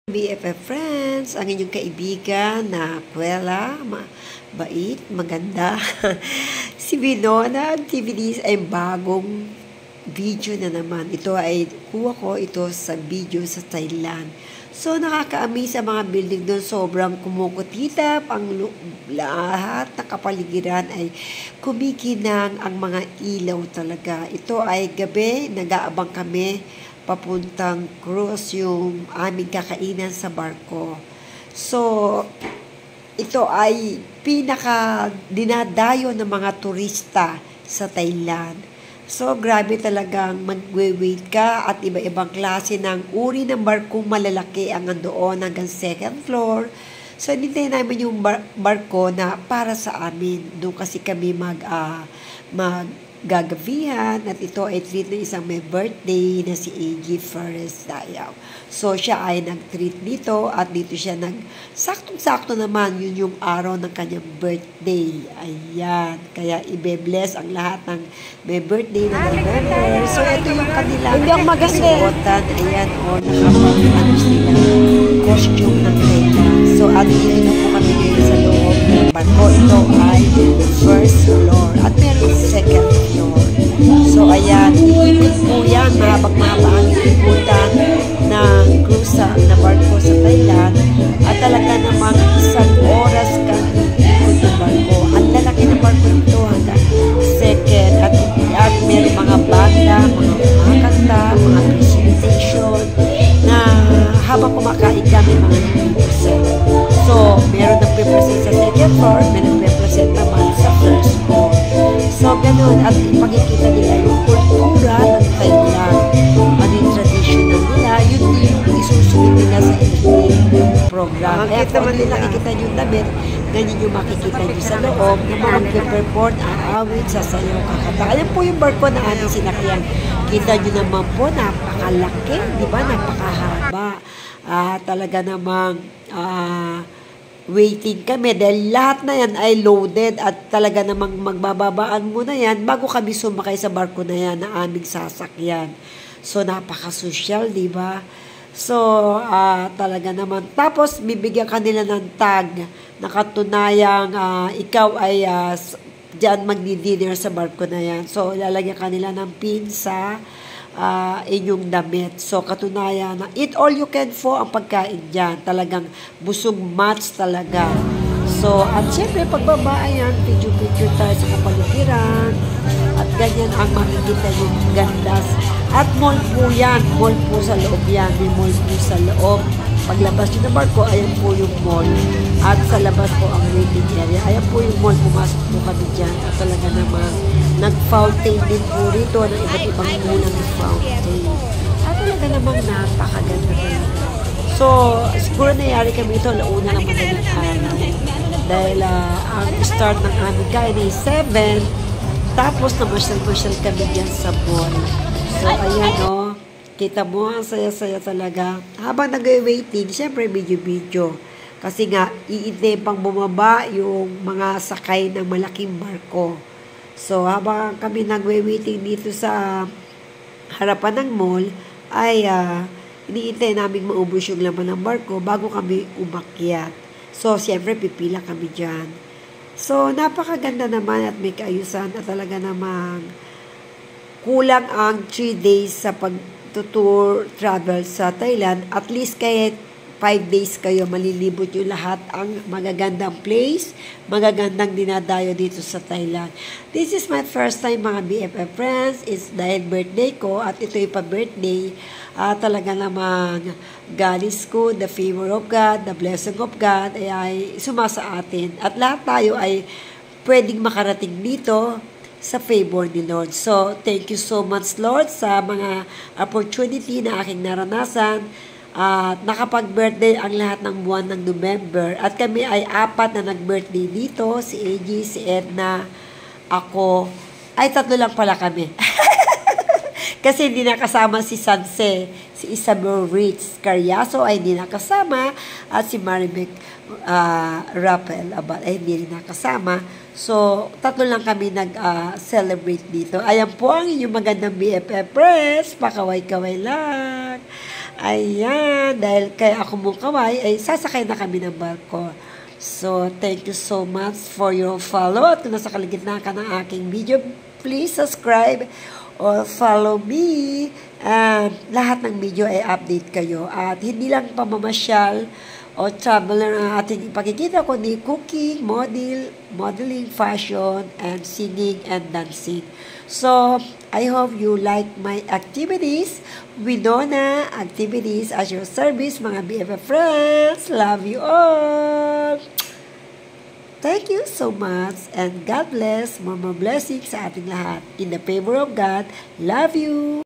BFF friends, ang inyong kaibigan na Kuwela, bait, maganda. Si Winona Activities ay bagong video na naman. Ito ay kuha ko ito sa video sa Thailand. So nakaka-amaze ang mga building doon, sobrang kumukutitap, ang lahat na kapaligiran ay kumikinang ang mga ilaw talaga. Ito ay gabi, nag-aabang kami papuntang cruise yung aming kakainan sa barko. So, ito ay pinaka dinadayo ng mga turista sa Thailand. So, grabe talagang magwe-wait ka at iba-ibang klase ng uri ng barkong malalaki ang nandoon hanggang second floor. So, hinintay namin yung barko na para sa amin. Doon kasi kami gagabihan at ito ay treat ng isang may birthday na si A.G. Flores Dayaw. So, siya ay nag-treat dito at dito siya saktong-sakto naman yun yung araw ng kanyang birthday. Ayan. Kaya ibe-bless ang lahat ng may birthday na November. So, ito yung kanilang suotan. Ayan, o nakapag-ano sila costume ng Thailand. So, at dito na po kami ngayon sa loob ng barko. Ito ay first floor at meron second floor. So, ayan, iipit po yan, mahaba ang iiputan ng cruise na barko sa Thailand. At talaga namang isang oras kang iikot ng barko. Ang lalaki ng barko nito hanggang second. At meron mga banda, mga kanta, mga presentation na habang kumakain kami mga nagpipresent. So, meron nagpipresent sa second floor, meron nagpipresent naman sa first floor. So, ganun. At ipakikita nila yung kultura ng Thailand. Ano yung traditional nila. Yun yung isusunod nila sa evening program. Kaya kung hindi nakikita yung damit, ganyan yung makikita nyo sa loob na mga mag-perform, aawit, sasayaw, kakata. Ayan po yung barko na aming sinakyan. Kita nyo naman po, napakalaki. Di ba? Napakahaba. Talaga namang waiting kami dahil lahat na yan ay loaded at talaga namang magbababaan muna yan bago kami sumakay sa barko na yan na aming sasakyan. So, napaka-social, di ba? So, talaga naman. Tapos, bibigyan kanila ng tag na katunayang ikaw ay dyan magdi-dinner sa barko na yan. So, lalagyan kanila ng pin sa inyong damit. So, katunayan na eat all you can for ang pagkain dyan. Talagang busog match talaga. So, at syempre, pagbaba yan, picture tayo sa kapaligiran. At ganyan ang makikita yung gandas. At mall po yan. Mall po sa loob yan. May mall po sa loob. Paglabas nyo ng barko, ayan po yung mall. At sa labas po ang waiting area. Ayan po yung mall. Pumasok po kami dyan. At talaga naman, nag-fountain din po rito ng iba't ibang mulang fountain. At talaga namang napakaganda talaga. So, siguro nangyari kami ito, launa ng madaling araw. Dahil ang start ng aming kain ay 7. Tapos namasyal-masyal kami dyan sa mall. So, ayan o. Kita mo, ang saya-saya talaga. Habang nag-waiting, syempre video-video. Kasi nga, iintay pang bumaba yung mga sakay ng malaking barko. So, habang kami nag-waiting dito sa harapan ng mall, ay iniintay namin maubos yung laman ng barko bago kami umakyat. So, siyempre, pipila kami dyan. So, napakaganda naman at may kaayusan at talaga namang kulang ang 3 days sa pag-tour travel sa Thailand. At least kahit 5 days kayo, malilibot yung lahat ang magagandang place, magagandang dinadayo dito sa Thailand. This is my first time mga BFF friends. It's dahil birthday ko at ito yung pa-birthday. Talaga namang God is good, the favor of God, the blessing of God ay sumasa atin. At lahat tayo ay pwedeng makarating dito sa favor ni Lord. So, thank you so much Lord sa mga opportunity na aking naranasan. At nakapag-birthday ang lahat ng buwan ng November. At kami ay 4 na nag-birthday dito. Si AG, si Edna, ako. Ay, 3 lang pala kami. Kasi hindi nakasama si Sanse, si Isabel Ritz Carriaso ay hindi nakasama. At si Maribec Rappel ay hindi rin nakasama. So, 3 lang kami nag-celebrate dito. Ayan po ang inyong magandang BFF Press. Pakaway-kaway lang. Ayan, dahil kaya ako mong kaway, ay sasakay na kami ng barko. So, thank you so much for your follow. At kung nasa kaligitnaan ka ng aking video, please subscribe or follow me. Lahat ng video ay update kayo. At hindi lang pamamasyal o travel ang ating ipakikita, kundi cooking, modeling, fashion, and singing and dancing. So, I hope you like my activities. Winona activities at your service, mga BFF friends. Love you all. Thank you so much and God bless. More blessings sa ating lahat. In the favor of God, love you.